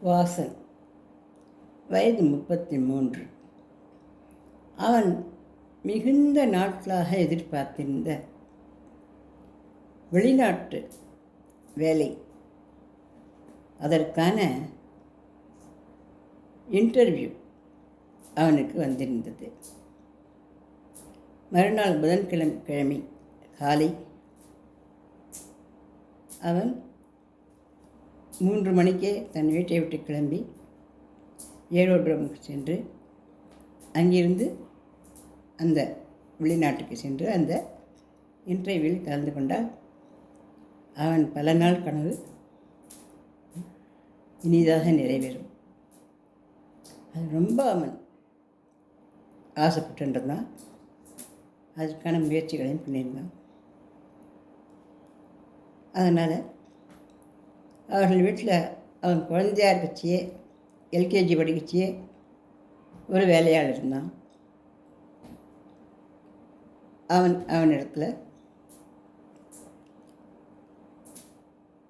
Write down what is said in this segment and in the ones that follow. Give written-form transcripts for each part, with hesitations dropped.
வாசன், வயது 33. அவன் மிகுந்த நாட்களாக எதிர்பார்த்திருந்த வெளிநாட்டு வேலை, அதற்கான இன்டர்வியூ அவனுக்கு வந்திருந்தது. மறுநாள் புதன்கிழமை காலை அவன் 3 மணிக்கே தன் வீட்டை விட்டு கிளம்பி ஏரோட்ரோமுக்கு சென்று அங்கிருந்து அந்த வெளிநாட்டுக்கு சென்று அந்த இன்டர்வியூவில் கலந்து கொண்டால் அவன் பல நாள் கனவு இனிதாக நிறைவேறும். அது ரொம்ப அவன் ஆசைப்பட்டுருந்தான். அதற்கான முயற்சிகளையும் பண்ணியிருந்தான். அதனால் அவர்கள் வீட்டில் அவன் குழந்தையாக இருக்கச்சியே, எல்கேஜி படிக்கச்சியே ஒரு வேலையாள் இருந்தான். அவனிடத்தில்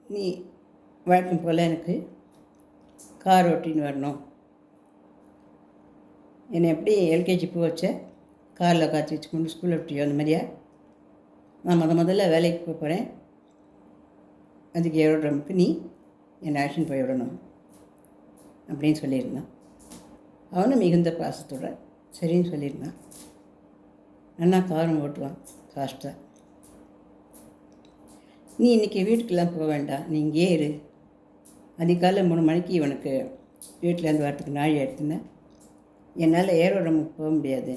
நீ வழக்கம் போல் எனக்கு கார் ஓட்டின்னு வரணும், என்னை எப்படி எல்கேஜி போக வச்ச காரில் காய்ச்சி வச்சுக்கொண்டு ஸ்கூலில் விட்டியோ அந்த மாதிரியா, நான் முதல்ல வேலைக்கு போக போகிறேன், அதுக்கு ஏரோட்ரோமுக்கு நீ என்னை ஆக்ஷன் போய் விடணும் அப்படின்னு சொல்லியிருந்தான். அவனும் மிகுந்த பாசத்தோட சரின்னு சொல்லியிருந்தான். நல்லா காரும் ஓட்டுவான் ஃபாஸ்ட்டாக. நீ இன்றைக்கி வீட்டுக்கெல்லாம் போக வேண்டாம், நீ இங்கேயே இரு, அதிகாலை 3 மணிக்கு இவனுக்கு வீட்டிலேருந்து வரத்துக்கு நாழி எடுத்துனேன், என்னால் ஏரோட்ரோமுக்கு போக முடியாது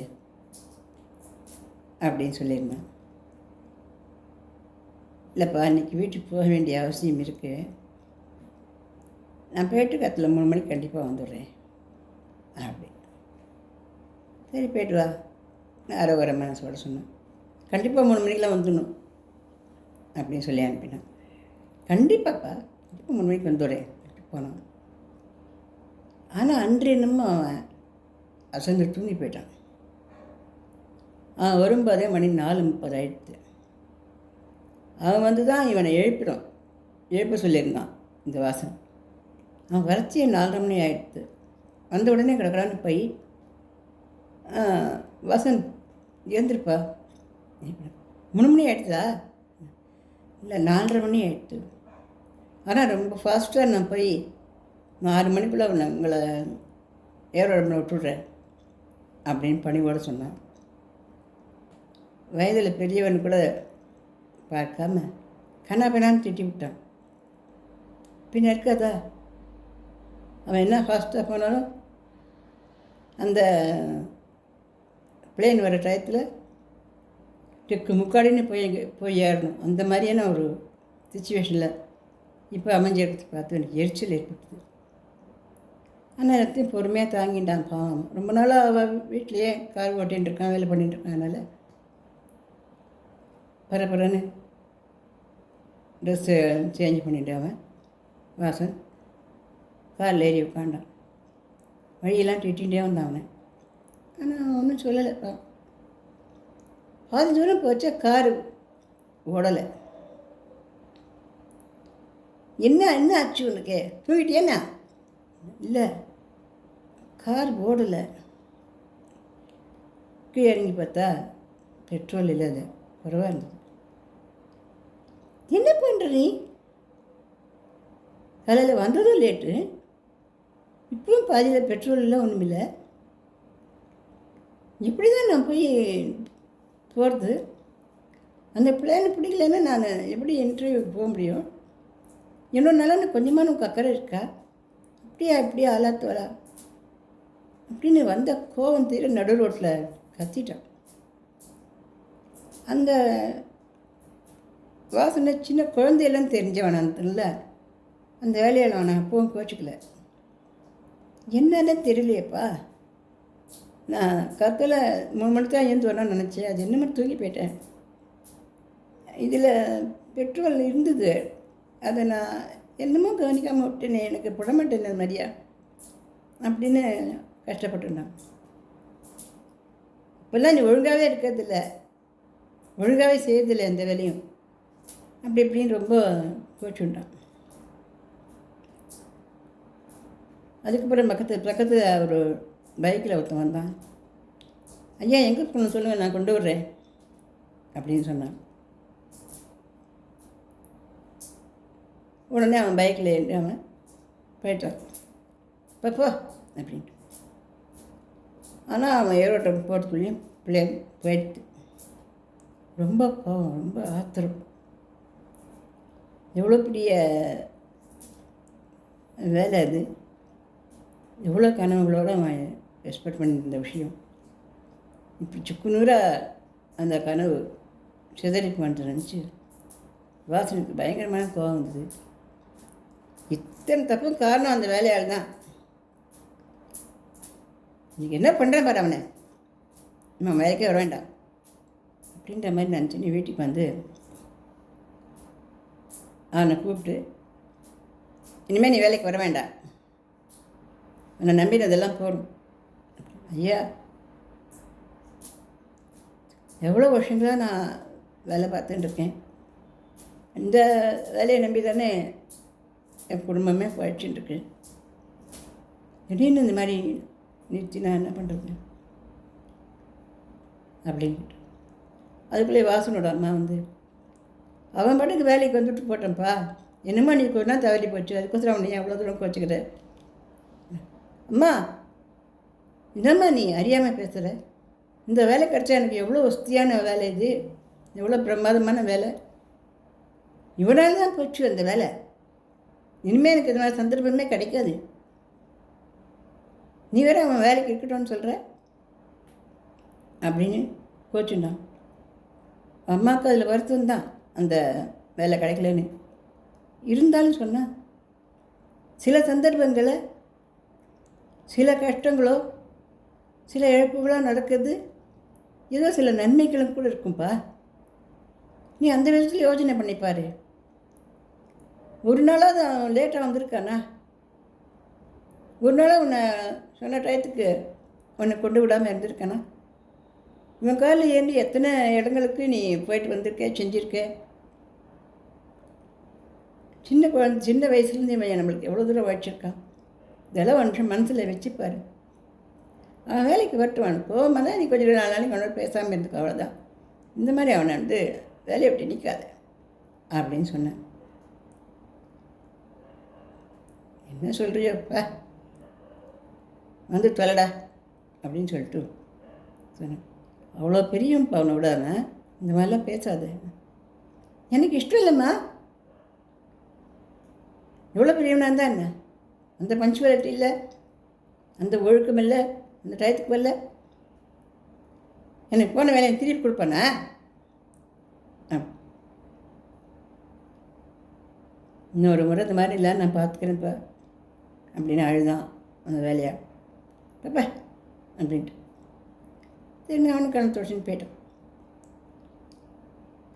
அப்படின்னு சொல்லியிருந்தான். இல்லைப்பா, இன்றைக்கி வீட்டுக்கு போக வேண்டிய அவசியம் இருக்குது, நான் போய்ட்டு கத்தில் 3 மணிக்கு கண்டிப்பாக வந்துடுறேன் அப்படி. சரி போய்ட்டு வா, நான் அரை மனசோட சொன்னேன். கண்டிப்பாக 3 மணிக்கெலாம் வந்துடணும் அப்படின்னு சொல்லி அனுப்பினான். கண்டிப்பாப்பா, கண்டிப்பாக 3 மணிக்கு வந்துடுறேன் போனான். ஆனால் அன்று என்னமோ அவன் அசந்து தூங்கி போயிட்டான். அவன் வரும்போதே மணி 4:30 ஆயிடுச்சு. அவன் வந்து தான் இவனை எழுப்ப சொல்லியிருந்தான் இந்த வாசன். அவன் வரைச்சி 4:30 மணி ஆயிடுச்சு. வந்த உடனே கிடக்கிறான்னு போய், வாசன் எழுந்திருப்பா, 3 மணி ஆயிடுச்சா? இல்லை 4:30 மணி ஆயிடுச்சு. ஆனால் ரொம்ப ஃபாஸ்ட்டாக நான் போய் 6 மணிக்குள்ளே உங்களை ஏரோட்ரோமில் விட்டுடுறேன் அப்படின்னு பணிவோடு சொன்னான். வயதில் பெரியவன் கூட பார்க்காம கண்ணாபின்னான்னு திட்டி விட்டான். பின்ன இருக்காதா, அவன் என்ன ஃபாஸ்ட்டாக போனாலும் அந்த பிளேன் வர டயத்தில் டெக்கு முக்காடின்னு போய் ஏறணும். அந்த மாதிரியான ஒரு சுச்சுவேஷனில் இப்போ அமைஞ்சிடுறது பார்த்து எனக்கு எரிச்சல் ஏற்படுத்துது. ஆனால் எல்லாத்தையும் பொறுமையாக தாங்கிட்டான் பாவம். ரொம்ப நாளாக அவள் வீட்லேயே கார் ஓட்டின்னு இருக்கான், வேலை பண்ணிட்டு இருக்கான். அதனால் பரபரன்னு ட்ரெஸ்ஸு சேஞ்ச் பண்ணிவிட்டு அவன் வாசன் காரில் ஏறி உட்காண்டான். வழியெல்லாம் திட்டிகிட்டே வந்தான் அவனை. ஆனால் ஒன்றும் சொல்லலை. பாதி தூரம் போச்சா காரு ஓடலை. என்ன ஆச்சு உனக்கு, தூங்கிட்டேன்னா? இல்லை, கார் ஓடலை. கீழே இறங்கி பார்த்தா பெட்ரோல் இல்லை, அது குறைவாக இருந்தது. என்ன பண்ணுற நீ? காலையில் வந்ததும் லேட்டு, இப்பவும் பாதியில் பெட்ரோல் இல்லை, ஒன்றும் இல்லை. இப்படி தான் நான் போய் போகிறது. அந்த பிள்ளைன்னு பிடிக்கலன்னா நான் எப்படி இன்டர்வியூக்கு போக முடியும்? என்னோட நலன்னு கொஞ்சமாக உனக்கு அக்கறை இருக்கா? இப்படியா ஆளாத்துவலா அப்படின்னு வந்த கோவம் தீர நடு ரோட்டில் கத்திட்டான். அந்த வாசனை சின்ன குழந்தையெல்லாம் தெரிஞ்சவனால அந்த வேலையால் அவனை அப்பவும் கோச்சிக்கல. என்னன்னு தெரியலையேப்பா, நான் கத்தில் 3 மணிக்கு தான் ஏந்து வரணும்னு நினச்சேன், அது என்ன மாதிரி தூங்கி போயிட்டேன். இதில் பெட்ரோல் இருந்தது, அதை நான் என்னமோ கவனிக்காமல் விட்டேனே, எனக்கு புடமாட்டேன் மாதிரியா அப்படின்னு கஷ்டப்பட்டுட்டான். இப்போல்லாம் நீ ஒழுங்காகவே இருக்கிறதில்ல, ஒழுங்காகவே செய்யறதில்லை எந்த வேலையும் அப்படி இப்படின்னு ரொம்ப கோச்சுட்டான். அதுக்கப்புறம் பக்கத்து ஒரு பைக்கில் ஒருத்தன் வந்தான். ஐயா எங்கே போகணும் சொல்லுங்கள், நான் கொண்டு விட்றேன் அப்படின்னு சொன்னான். உடனே அவன் பைக்கில் ஏறி அவன் போயிட்டான். இப்போ போ அப்படின்ட்டு. ஆனால் அவன் ஏரோட்டம் போகிறதுக்குள்ளேயும் பிளேன் போயிடுது. ரொம்ப கோவம், ரொம்ப ஆத்திரம். எவ்வளோ பெரிய வேலை அது, எவ்வளோ கனவுகளோடு அவன் எக்ஸ்பெக்ட் பண்ணியிருந்த விஷயம் இப்படி சுக்குநூறாக அந்த கனவு சிதறிக்குமான்ட்டு நினச்சி வாசனுக்கு பயங்கரமான கோவம் வந்தது. இத்தனை தப்பும் காரணம் அந்த வேலையால் தான். இன்றைக்கி என்ன பண்ணுறேன் பாரு அவனை, நம்ம வேலைக்கே வர வேண்டாம் அப்படின்ற மாதிரி நினச்சி நீ வீட்டுக்கு வந்து அவனை கூப்பிட்டு, இனிமேல் நீ வேலைக்கு வர வேண்டாம், என்னை நம்பினதெல்லாம் போடும். ஐயா எவ்வளோ வருஷங்களாக நான் வேலை பார்த்துட்டுருக்கேன், இந்த வேலையை நம்பி தானே என் குடும்பமே போயிடுச்சுட்டுருக்கு. திடீர்னு இந்த மாதிரி நிறுத்தி நான் என்ன பண்ணுறது அப்படின்ட்டு. அதுக்குள்ளே வாசனோட அம்மா வந்து, அவன் பாட்டுக்கு வேலைக்கு வந்துட்டு போட்டேன்ப்பா, என்னம்மா நீ கொஞ்ச நாள் தவறி போச்சு, அதுக்கோசரம் அவனை எவ்வளோ தூரம் கோச்சிக்கிற. அம்மா என்னம்மா நீ அறியாமல் பேசுகிற, இந்த வேலை கிடச்சா எனக்கு எவ்வளோ வசதியான வேலை, இது எவ்வளோ பிரமாதமான வேலை, இவனால் தான் போச்சு அந்த வேலை, இனிமேல் எனக்கு இது மாதிரி சந்தர்ப்பமே கிடைக்காது, நீ வேற அவன் வேலைக்கு இருக்கட்டும்னு சொல்கிற அப்படின்னு கோச்சுண்டான். அம்மாவுக்கு அதில் வருத்தம் தான் அந்த வேலை கிடைக்கலன்னு. இருந்தாலும் சொன்னால் சில சந்தர்ப்பங்களை, சில கஷ்டங்களோ சில இழப்புகளோ நடக்குது, ஏதோ சில நன்மைகளும் கூட இருக்கும்பா. நீ அந்த விதத்தில் யோசனை பண்ணிப்பார். ஒரு நாளாவது அவன் லேட்டாக வந்திருக்கானா, ஒரு நாளாக உன்னை சொன்ன டயத்துக்கு உன்னை கொண்டு விடாமல் இருந்திருக்கானா, இவன் காலில் ஏண்டி எத்தனை இடங்களுக்கு நீ போயிட்டு வந்திருக்க, செஞ்சுருக்க. சின்ன வயசுலேருந்து இவன் நம்மளுக்கு எவ்வளோ தூரம் வச்சிருக்கான், இதெல்லாம் ஒன்று மனசில் வச்சுப்பார். அவன் வேலைக்கு வரட்டுவான், போகாமல் தான் நீ கொஞ்சம் 4 நாளைக்கு அவனோட பேசாமல் இருந்துக்க, அவ்வளோதான். இந்த மாதிரி அவனை வந்து வேலையை விட்டு நிற்காத அப்படின்னு சொன்னேன். என்ன சொல்கிறியோப்பா, வந்து தொலைடா அப்படின்னு சொல்லிட்டு சொன்னேன். அவ்வளோ பெரியப்பா அவனை விடாம இந்த மாதிரிலாம் பேசாத, எனக்கு இஷ்டம் இல்லைம்மா. எவ்வளோ பெரியவனாக இருந்தால் என்ன, அந்த பஞ்சுவாலிட்டி இல்லை, அந்த ஒழுக்கம் இல்லை, அந்த டயத்துக்கு வரல, எனக்கு போன வேலையை திருப்பி கொடுப்பானா. இன்னொரு முறை இந்த மாதிரி இல்லை, நான் பார்த்துக்கிறேன்ப்பா அப்படின்னு அழுதான் அந்த வேலையா. பாப்பா அப்படின்ட்டு சரி அவனுக்கு கணக்கு தொடச்சின்னு போயிட்டான்.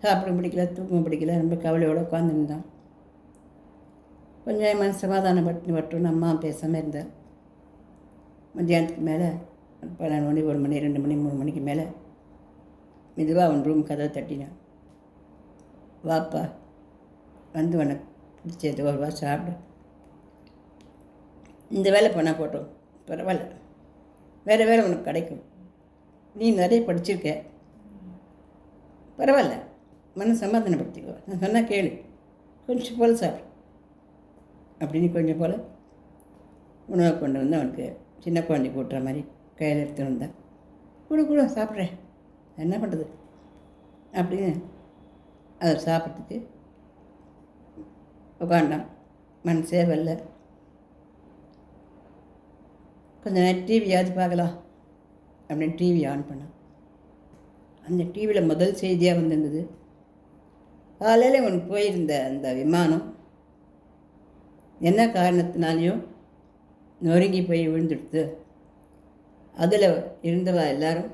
சாப்பிட பிடிக்கல, தூக்கம் பிடிக்கல, ரொம்ப கவலையோடு உட்காந்துருந்தான். கொஞ்சம் மனசு சமாதானப்பட்டு வரட்டும்னு அம்மா பேசாமல் இருந்தேன். மத்தியானத்துக்கு மேலே 12 மணி, 1 மணி, 2 மணி, 3 மணிக்கு மேலே மெதுவாக அவன் ரூம் கதவை தட்டினான். வாப்பா, வந்து உனக்கு பிடிச்சது ஒரு வா சாப்பிடு, இந்த வேலை பண்ணால் போட்டோம் பரவாயில்ல, வேறு வேலை உனக்கு கிடைக்கும், நீ நிறைய படிச்சிருக்க, பரவாயில்ல, மன சமாதானப்படுத்திக்கோ, நான் சொன்னால் கேளு, கொஞ்சம் போல் சாப்பிடு அப்படின்னு கொஞ்சம் போல் உணவை கொண்டு வந்து அவனுக்கு சின்ன குழந்தை கூட்டுற மாதிரி கையில் எடுத்துன்னு வந்தேன். கூட சாப்பிட்றேன், என்ன பண்ணுறது அப்படின்னு அதை சாப்பிட்றதுக்கு உட்காண்டான். மனசே வரல. கொஞ்சம் நேரம் டிவியாவது பார்க்கலாம் அப்படின்னு டிவி ஆன் பண்ணான். அந்த டிவியில் முதல் செய்தியாக வந்திருந்தது, காலையில் இவனுக்கு போயிருந்த அந்த விமானம் என்ன காரணத்தினாலையும் நொறுங்கி போய் விழுந்துடுத்து, அதில் இருந்தவா எல்லாரும்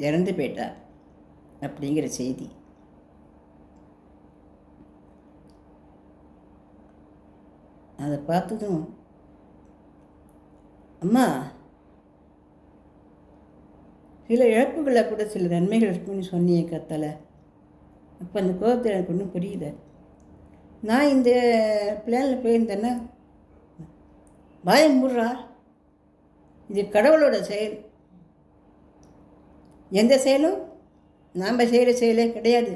இறந்து போயிட்டா அப்படிங்கிற செய்தி. அதை பார்த்ததும் அம்மா, சில இழப்புகளில் கூட சில நன்மைகள் இருக்குன்னு சொன்னியே கத்தலை, அப்போ அந்த கோபத்தில் எனக்கு ஒன்றும் புரியல. நான் இந்த பிளானில் போயிருந்தேன்னா வாயை மூடுறா, இது கடவுளோட செயல். எந்த செயலும் நாம் செய்கிற செயலே கிடையாது.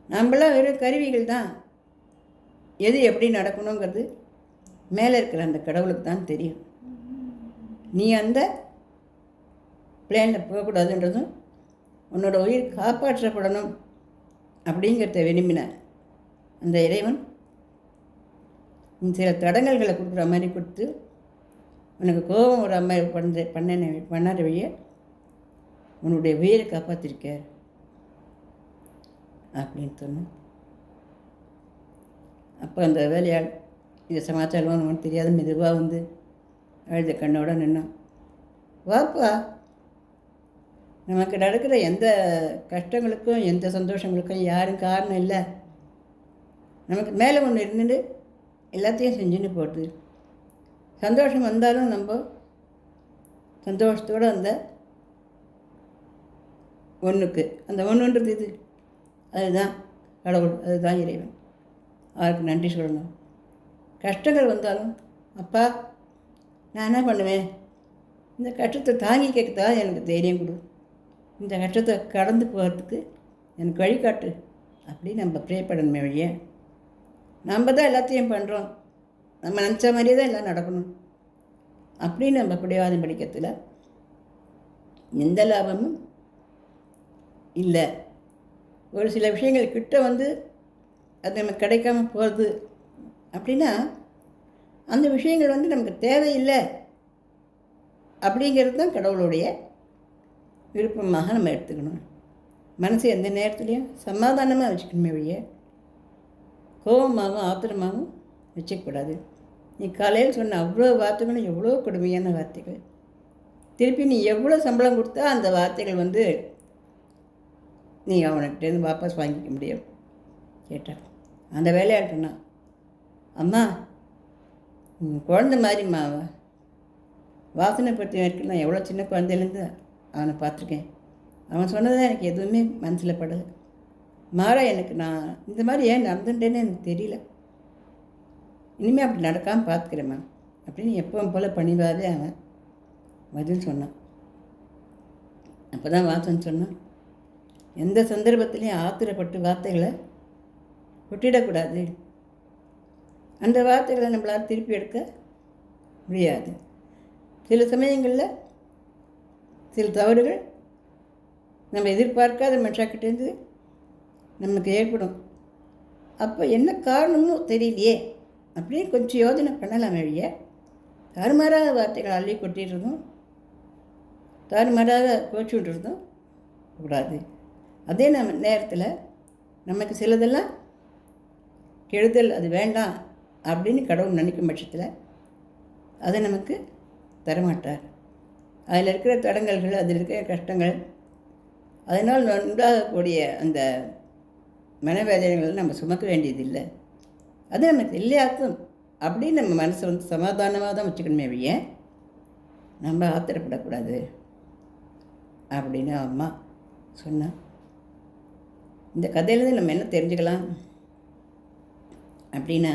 நாம்பளாம் வெறும் கருவிகள் தான். எது எப்படி நடக்கணுங்கிறது மேலே இருக்கிற அந்த கடவுளுக்கு தான் தெரியும். நீ அந்த பிளேனில் போகக்கூடாதுன்றதும் உன்னோட உயிர் காப்பாற்றப்படணும் அப்படிங்கிறத விரும்பின அந்த இறைவன் சில தடங்கல்களை கொடுக்குற மாதிரி கொடுத்து உனக்கு கோபம் வர மாதிரி பண்ணாத வழிய உன்னுடைய உயிரை காப்பாற்றிருக்க அப்படின்னு சொன்னேன். அப்போ அந்த வேலையாள் இதை சமாச்சாரம் ஒன்றும் தெரியாத மெதுவாக வந்து அழுத கண்ணோட நின்னான். வாப்பா, நமக்கு நடக்கிற எந்த கஷ்டங்களுக்கும் எந்த சந்தோஷங்களுக்கும் யாரும் காரணம் இல்லை. நமக்கு மேலே ஒன்று இருந்துட்டு எல்லாத்தையும் செஞ்சுன்னு போடுது. சந்தோஷம் வந்தாலும் நம்ம சந்தோஷத்தோடு அந்த ஒன்றுக்கு, அந்த ஒன்றுன்றது இது, அதுதான் கடவுள், அதுதான் இறைவன். அவருக்கு நன்றி சொல்லணும். கஷ்டங்கள் வந்தாலும் அப்பா நான் என்ன பண்ணுவேன், இந்த கஷ்டத்தை தாங்கிக்கிறதுக்காக எனக்கு தைரியம் கொடு, இந்த கஷ்டத்தை கடந்து போகிறதுக்கு எனக்கு வழிகாட்டு அப்படின்னு நம்ம ப்ரே பண்ணணுமே வழிய நம்ம தான் எல்லாத்தையும் பண்ணுறோம், நம்ம நினச்ச மாதிரியே தான் எல்லாம் நடக்கணும் அப்படின்னு நம்ம பிடிவாதம் படிக்கிறதுல எந்த லாபமும் இல்லை. ஒரு சில விஷயங்கள் கிட்ட வந்து அது நமக்கு கிடைக்காம போகிறது அப்படின்னா அந்த விஷயங்கள் வந்து நமக்கு தேவையில்லை அப்படிங்கிறது தான் கடவுளுடைய விருப்பமாக நம்ம எடுத்துக்கணும். மனசு எந்த நேரத்துலையும் சமாதானமாக வச்சுக்கணுமே வழிய கோபமாகவும் ஆத்திரமாகவும் வச்சுக்கூடாது. நீ காலையில் சொன்ன அவ்வளோ வார்த்தைகளும் எவ்வளோ கொடுமையான வார்த்தைகள். திருப்பி நீ எவ்வளோ சம்பளம் கொடுத்தா அந்த வார்த்தைகள் வந்து நீ அவனுக்கிட்டேருந்து வாபஸ் வாங்கிக்க முடியும் கேட்டார். அந்த வேலையாட்டுனா, அம்மா குழந்த மாதிரிம்மா, வாசனை பற்றி வரைக்கும் நான் எவ்வளோ சின்ன குழந்தையிலேருந்து அவனை பார்த்துருக்கேன். அவன் சொன்னதான் எனக்கு எதுவுமே மனசில் படலை. மாறா எனக்கு நான் இந்த மாதிரி ஏன் நடந்துட்டேன்னு எனக்கு தெரியல. இனிமேல் அப்படி நடக்காமல் பார்த்துக்கிறேம்மா அப்படின்னு எப்பவும் போல் பணிவாகவே அவன் பதில் சொன்னான். அப்போ தான் வாசன் சொன்னான், எந்த சந்தர்ப்பத்திலையும் ஆத்திரப்பட்டு வார்த்தைகளை விட்டுடக்கூடாது. அந்த வார்த்தைகளை நம்மளால் திருப்பி எடுக்க முடியாது. சில சமயங்களில் சில தவறுகள் நம்ம எதிர்பார்க்காத மனுஷாக்கிட்டேருந்து நமக்கு ஏற்படும். அப்போ என்ன காரணமும் தெரியலையே அப்படின்னு கொஞ்சம் யோசனை பண்ணலாம் வழிய தாறுமாறாத வார்த்தைகள் அள்ளி கொட்டிடுறதும் தாறுமாறாக கோச்சு விட்டுறதும் கூடாது. அதே நம்ம நேரத்தில் நமக்கு சிலதெல்லாம் கெடுதல், அது வேண்டாம் அப்படின்னு கடவுள் நினைக்கும் பட்சத்தில் அதை நமக்கு தரமாட்டார். அதில் இருக்கிற தடங்கல்கள், அதில் இருக்கிற கஷ்டங்கள், அதனால் உண்டாகக்கூடிய அந்த மனவேதனைகளை நம்ம சுமக்க வேண்டியதில்லை. அது நமக்கு இல்லையாக்கும் அப்படின்னு நம்ம மனசை வந்து சமாதானமாக தான் வச்சுக்கணுமே வழிய நம்ம ஆத்திரப்படக்கூடாது அப்படின்னு அம்மா சொன்னான். இந்த கதையிலேருந்து நம்ம என்ன தெரிஞ்சுக்கலாம் அப்படின்னா,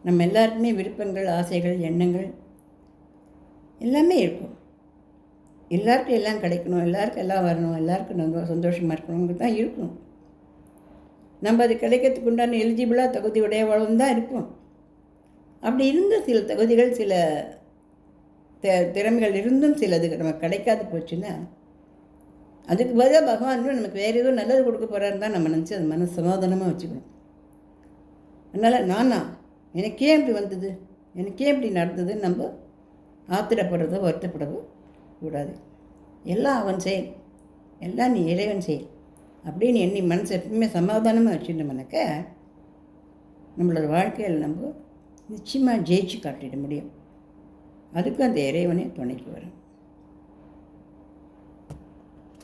நம்ம எல்லாருக்குமே விருப்பங்கள், ஆசைகள், எண்ணங்கள் எல்லாமே இருக்கும். எல்லாருக்கும் எல்லாம் கிடைக்கணும், எல்லாருக்கும் எல்லாம் வரணும், எல்லாருக்கும் நம்ம சந்தோஷமாக இருக்கணுங்கிறது தான் இருக்கும். நம்ம அது கிடைக்கிறதுக்கு உண்டான எலிஜிபிளாக தகுதி உடையவளும் தான் இருப்போம். அப்படி இருந்த சில தகுதிகள், சில திறமைகள் இருந்தும் சிலது நமக்கு கிடைக்காது போச்சுன்னா அதுக்கு பதிலாக பகவான் நமக்கு வேறு ஏதோ நல்லது கொடுக்க போகிறாருன்னு தான் நம்ம நினச்சி அது மனசு சமாதானமாக வச்சுக்கணும். அதனால் எனக்கே இப்படி வந்தது, எனக்கே இப்படி நடந்ததுன்னு நம்ம ஆத்திரப்படுறதோ வருத்தப்படவோ கூடாது. எல்லாம் அவன் செயல், எல்லாம் நீ இறைவன் செயல் அப்படின்னு எண்ணி மனசை எப்பவுமே சமாதானமாக வச்சுட்டோம்னாக்க நம்மளோட வாழ்க்கையில் நம்ம நிச்சயமாக ஜெயிச்சு காட்டிட முடியும். அதுக்கும் அந்த இறைவனே துணைக்கு வரும்.